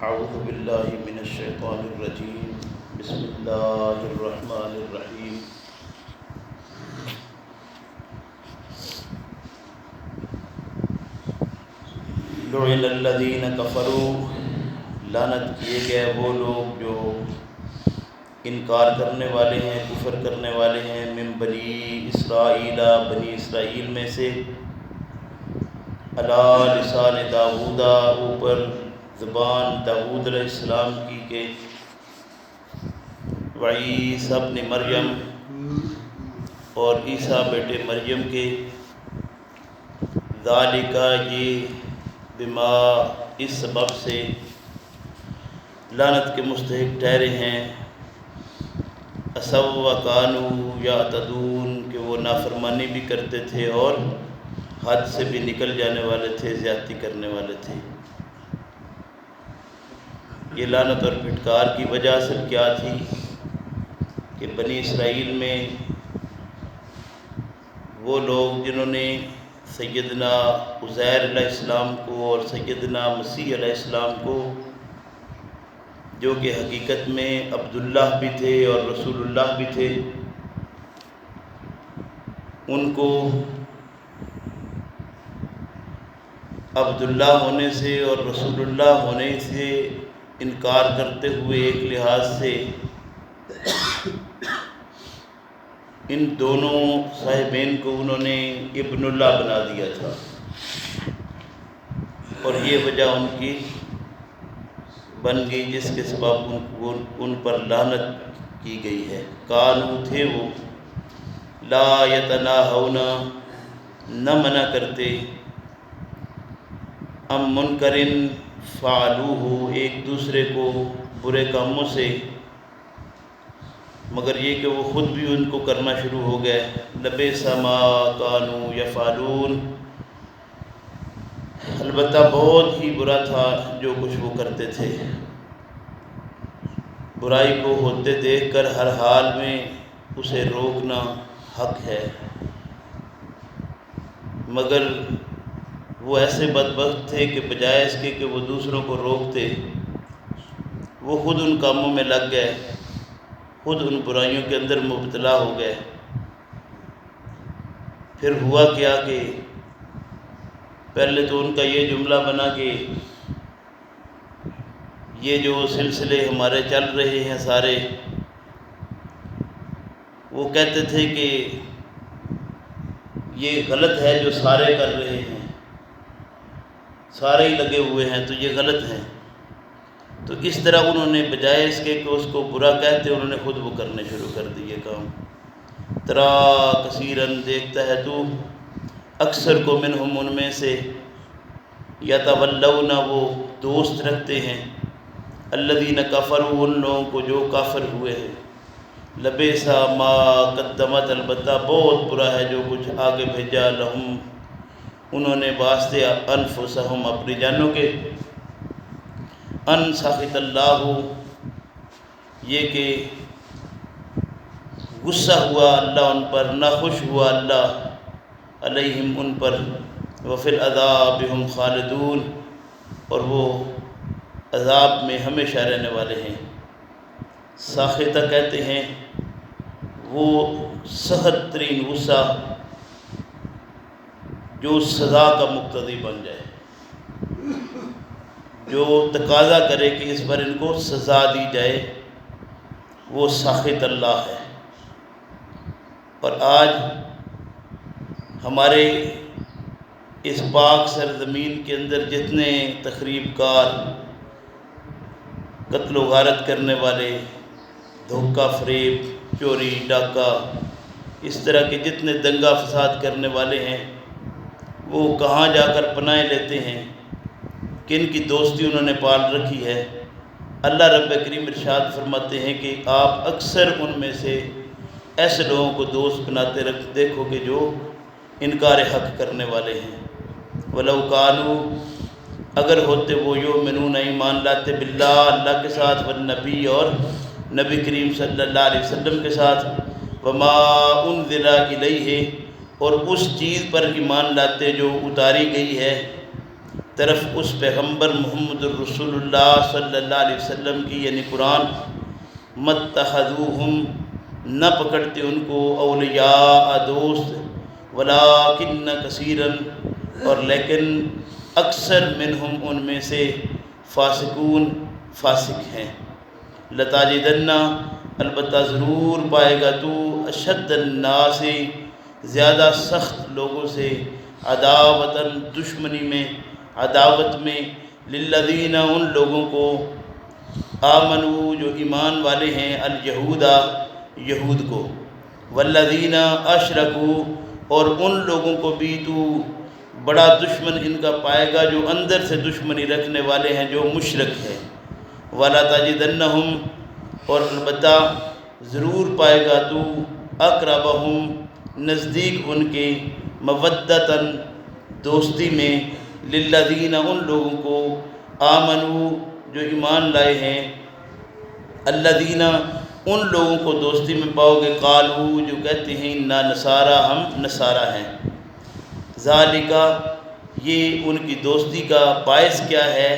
اعوذ باللہ من الشیطان الرجیم بسم اللہ الرحمن الرحیم لعن الذین کفروا، لعنت کیے گئے وہ لوگ جو انکار کرنے والے ہیں، کفر کرنے والے ہیں، من بنی اسرائیل، بنی اسرائیل میں سے، علی لسان داؤد، اوپر زبان داؤد علیہ السلام کی، کہ وعیسی ابن مریم، اور عیسیٰ بیٹے مریم کے، ذالک یہ، بما اس سبب سے، لعنت کے مستحق ٹھہرے ہیں، عصوا وکانوا یعتدون، کہ وہ نافرمانی بھی کرتے تھے اور حد سے بھی نکل جانے والے تھے، زیادتی کرنے والے تھے۔ یہ لعنت اور پھٹکار کی وجہ اصل کیا تھی کہ بنی اسرائیل میں وہ لوگ جنہوں نے سیدنا عزیر علیہ السلام کو اور سیدنا مسیح علیہ السلام کو، جو کہ حقیقت میں عبداللہ بھی تھے اور رسول اللہ بھی تھے، ان کو عبداللہ ہونے سے اور رسول اللہ ہونے سے انکار کرتے ہوئے ایک لحاظ سے ان دونوں صاحبین کو انہوں نے ابن اللہ بنا دیا تھا، اور یہ وجہ ان کی بن گئی جس کے سبب ان پر لعنت کی گئی ہے۔ کانو تھے وہ، لا یتناہون، نہ منع کرتے، ام منکرن فعلوہ، ایک دوسرے کو برے کاموں سے، مگر یہ کہ وہ خود بھی ان کو کرنا شروع ہو گئے۔ لبئس ما کانوا یفعلون، البتہ بہت ہی برا تھا جو کچھ وہ کرتے تھے۔ برائی کو ہوتے دیکھ کر ہر حال میں اسے روکنا حق ہے، مگر وہ ایسے بدبخت تھے کہ بجائے اس کے کہ وہ دوسروں کو روکتے، وہ خود ان کاموں میں لگ گئے، خود ان برائیوں کے اندر مبتلا ہو گئے۔ پھر ہوا کیا کہ پہلے تو ان کا یہ جملہ بنا کہ یہ جو سلسلے ہمارے چل رہے ہیں سارے، وہ کہتے تھے کہ یہ غلط ہے جو سارے کر رہے ہیں، سارے ہی لگے ہوئے ہیں تو یہ غلط ہے۔ تو اس طرح انہوں نے بجائے اس کے کہ اس کو برا کہتے، انہوں نے خود وہ کرنے شروع کر دیے کام۔ ترا کثیرن، دیکھتا ہے تو اکثر کو، منہم ان میں سے، یتولون، وہ دوست رکھتے ہیں، الذین کفروا، ان لوگوں کو جو کافر ہوئے ہیں، لبئس ما قدمت، البتہ بہت برا ہے جو کچھ آگے بھیجا، لہم، انہوں نے واسطے، انفسہم، اپنی جانوں کے، ان سخط اللہ، یہ کہ غصہ ہوا اللہ ان پر، نہ خوش ہوا اللہ علیہم، ان پر، وفی العذاب ہم خالدون، اور وہ عذاب میں ہمیشہ رہنے والے ہیں۔ ساخطہ کہتے ہیں وہ سخت ترین غصہ جو سزا کا مقتضی بن جائے، جو تقاضا کرے کہ اس پر ان کو سزا دی جائے، وہ ساخط اللہ ہے۔ اور آج ہمارے اس پاک سرزمین کے اندر جتنے تخریب کار، قتل و غارت کرنے والے، دھوکہ فریب، چوری ڈاکہ، اس طرح کے جتنے دنگا فساد کرنے والے ہیں، وہ کہاں جا کر پناہ لیتے ہیں، کن کی دوستی انہوں نے پال رکھی ہے۔ اللہ رب کریم ارشاد فرماتے ہیں کہ آپ اکثر ان میں سے ایسے لوگوں کو دوست بناتے دیکھو کہ جو انکار حق کرنے والے ہیں۔ وَلَوْ كَانُوا، اگر ہوتے وہ، یؤمنون، ایمان لاتے، باللہ، اللہ کے ساتھ، والنبی، اور نبی کریم صلی اللہ علیہ وسلم کے ساتھ، وما انزل الیہ، اور اس چیز پر ایمان لاتے جو اتاری گئی ہے طرف اس پیغمبر محمد الرسول اللہ صلی اللہ علیہ وسلم کی یعنی قرآن، متخذوہم نہ پکڑتے ان کو اولیاء دوست، ولیکن کثیرن اور لیکن اکثر منہم ان میں سے فاسقون فاسق ہیں۔ لتاجدن البتہ ضرور پائے گا تو اشد الناس زیادہ سخت لوگوں سے عداوتاً دشمنی میں، عداوت میں، للذین ان لوگوں کو آمنو جو ایمان والے ہیں، الیہود یہود کو، والذین اشرکو اور ان لوگوں کو بھی تو بڑا دشمن ان کا پائے گا جو اندر سے دشمنی رکھنے والے ہیں، جو مشرک ہیں۔ وَلَا تَجِدَنَّهُمْ اور البتہ ضرور پائے گا تو اقربہم نزدیک ان کے، مودتاً دوستی میں، للذین ان لوگوں کو آمنو جو ایمان لائے ہیں، الذین ان لوگوں کو دوستی میں پاؤ گے، قالو جو کہتے ہیں انا نصارا ہم نصارہ ہیں۔ ذالک یہ ان کی دوستی کا باعث کیا ہے،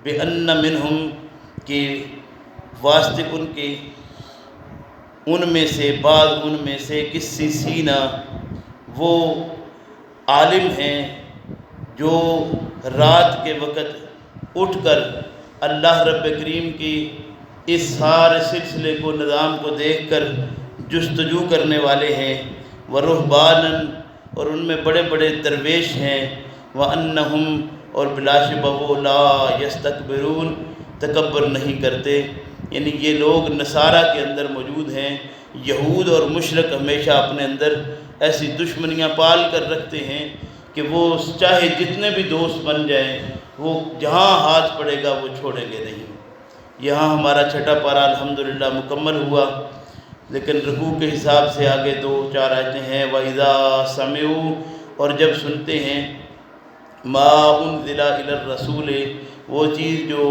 بِأَنَّ مِنْهُمْ کہ واسطے ان کے، ان میں سے بعض ان میں سے قسیسین وہ عالم ہیں جو رات کے وقت اٹھ کر اللہ رب کریم کی اس سارے سلسلے کو، نظام کو دیکھ کر جستجو کرنے والے ہیں، ورہباناً اور ان میں بڑے بڑے درویش ہیں، وَأَنَّهُمْ اور بلا شبہ وہ لا یستکبرون تکبر نہیں کرتے۔ یعنی یہ لوگ نصارہ کے اندر موجود ہیں۔ یہود اور مشرک ہمیشہ اپنے اندر ایسی دشمنیاں پال کر رکھتے ہیں کہ وہ چاہے جتنے بھی دوست بن جائیں، وہ جہاں ہاتھ پڑے گا وہ چھوڑیں گے نہیں۔ یہاں ہمارا چھٹا پارہ الحمدللہ مکمل ہوا، لیکن رکوع کے حساب سے آگے 2-4 آیتیں ہیں۔ وَإِذَا سَمِعُوا اور جب سنتے ہیں، مَا أُنزِلَ إِلَى الرَّسُولِ وہ چیز جو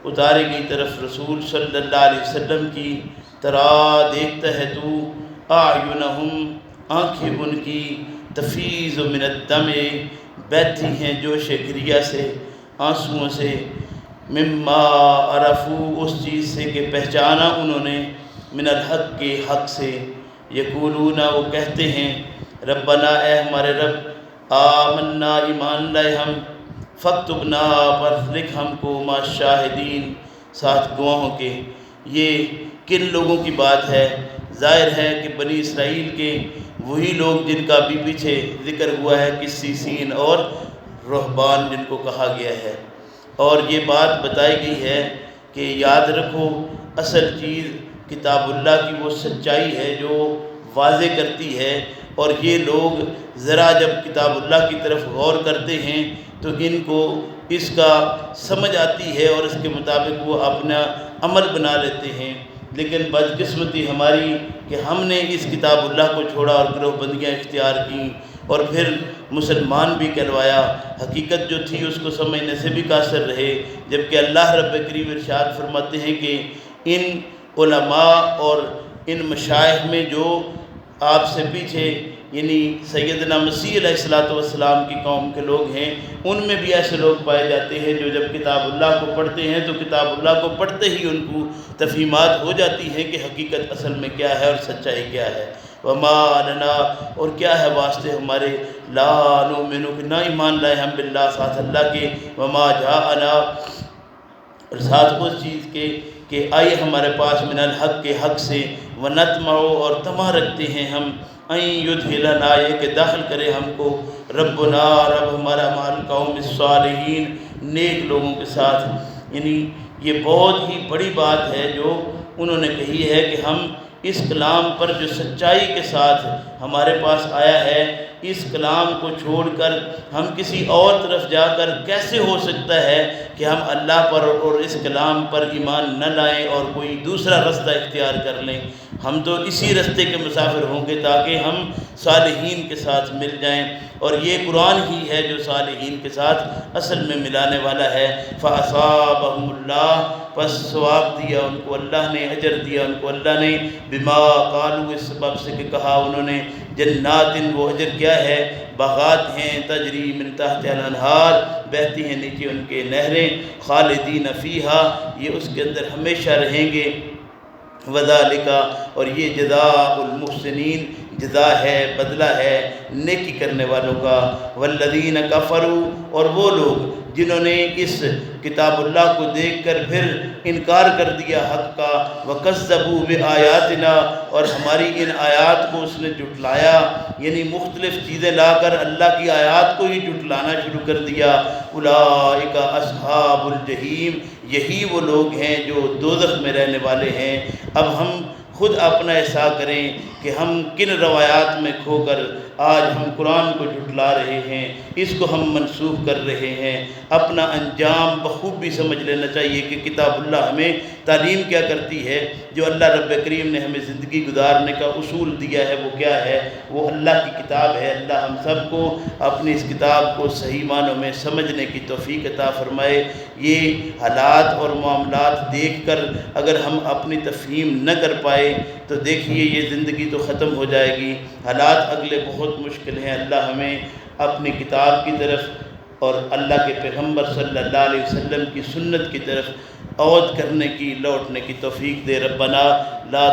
اتارے گئی طرف رسول صلی اللہ علیہ وسلم کی، ترا دیکھتا ہے تو اعینہم آنکھیں ان کی، تفیض من الدمع بہتی ہیں جوش گریہ سے، آنسوؤں سے، مما عرفو اس چیز سے کہ پہچانا انہوں نے، من الحق کے حق سے، یقولون وہ کہتے ہیں، ربنا اے ہمارے رب، آمنا ایمان لائے ہم، فاکتبنا پر لکھ ہم کو ما شاہدین ساتھ گواہوں کے۔ یہ کن لوگوں کی بات ہے؟ ظاہر ہے کہ بنی اسرائیل کے وہی لوگ جن کا بھی پیچھے ذکر ہوا ہے، قسیسین اور رہبان جن کو کہا گیا ہے۔ اور یہ بات بتائی گئی ہے کہ یاد رکھو اصل چیز کتاب اللہ کی وہ سچائی ہے جو واضح کرتی ہے، اور یہ لوگ ذرا جب کتاب اللہ کی طرف غور کرتے ہیں تو ان کو اس کا سمجھ آتی ہے اور اس کے مطابق وہ اپنا عمل بنا لیتے ہیں۔ لیکن بدقسمتی ہماری کہ ہم نے اس کتاب اللہ کو چھوڑا اور گروہ بندیاں اختیار کیں اور پھر مسلمان بھی کہلوایا، حقیقت جو تھی اس کو سمجھنے سے بھی قاصر رہے، جبکہ اللہ رب کریم ارشاد فرماتے ہیں کہ ان علماء اور ان مشائخ میں جو آپ سے پیچھے یعنی سیدنا مسیح علیہ السلام کی قوم کے لوگ ہیں، ان میں بھی ایسے لوگ پائے جاتے ہیں جو جب کتاب اللہ کو پڑھتے ہیں تو کتاب اللہ کو پڑھتے ہی ان کو تفہیمات ہو جاتی ہیں کہ حقیقت اصل میں کیا ہے اور سچائی کیا ہے۔ وما لنا اور کیا ہے واسطے ہمارے، لا نؤمن کہ نہ ایمان لائے ہم باللہ ساتھ اللہ کے، وما جاءنا اور ساتھ اس چیز کے کہ آئی ہمارے پاس، من الحق کے حق سے، ونطمع اور طمع رکھتے ہیں ہم، ان یدخلنا یہ کہ داخل کرے ہم کو، ربنا رب ہمارا مال قوم الصالحین نیک لوگوں کے ساتھ۔ یعنی یہ بہت ہی بڑی بات ہے جو انہوں نے کہی ہے کہ ہم اس کلام پر جو سچائی کے ساتھ ہمارے پاس آیا ہے، اس کلام کو چھوڑ کر ہم کسی اور طرف جا کر کیسے ہو سکتا ہے کہ ہم اللہ پر اور اس کلام پر ایمان نہ لائیں اور کوئی دوسرا رستہ اختیار کر لیں۔ ہم تو اسی رستے کے مسافر ہوں گے تاکہ ہم صالحین کے ساتھ مل جائیں، اور یہ قرآن ہی ہے جو صالحین کے ساتھ اصل میں ملانے والا ہے۔ فَأَصَابَهُمُ اللَّهُ پس ثواب دیا ان کو اللہ نے، اجر دیا ان کو اللہ نے، بما قالوا اس سبب سے کہ کہا انہوں نے، جنات، وہ اجر کیا ہے، باغات ہیں، تجری من تحت الانہار، بہتی ہیں نیچے ان کے نہریں، خالدین فیہا، یہ اس کے اندر ہمیشہ رہیں گے، وذالک، اور یہ جزاء المحسنین، جزا ہے، بدلہ ہے نیکی کرنے والوں کا، والذین کفروا، اور وہ لوگ جنہوں نے اس کتاب اللہ کو دیکھ کر پھر انکار کر دیا حق کا، وکذبوا بآیاتنا، اور ہماری ان آیات کو اس نے جھٹلایا، یعنی مختلف چیزیں لا کر اللہ کی آیات کو ہی جھٹلانا شروع کر دیا، اولئک اصحاب الجحیم، یہی وہ لوگ ہیں جو دوزخ میں رہنے والے ہیں۔ اب ہم خود اپنا احساس کریں کہ ہم کن روایات میں کھو کر آج ہم قرآن کو جھٹلا رہے ہیں، اس کو ہم منسوخ کر رہے ہیں۔ اپنا انجام بخوبی سمجھ لینا چاہیے کہ کتاب اللہ ہمیں تعلیم کیا کرتی ہے، جو اللہ رب کریم نے ہمیں زندگی گزارنے کا اصول دیا ہے وہ کیا ہے، وہ اللہ کی کتاب ہے۔ اللہ ہم سب کو اپنی اس کتاب کو صحیح معنوں میں سمجھنے کی توفیق عطا فرمائے۔ یہ حالات اور معاملات دیکھ کر اگر ہم اپنی تفہیم نہ کر پائے تو دیکھیے یہ زندگی تو ختم ہو جائے گی، حالات اگلے بہت مشکل ہیں۔ اللہ ہمیں اپنی کتاب کی طرف اور اللہ کے پیغمبر صلی اللہ علیہ وسلم کی سنت کی طرف عود کرنے کی، لوٹنے کی توفیق دے۔ ربنا لا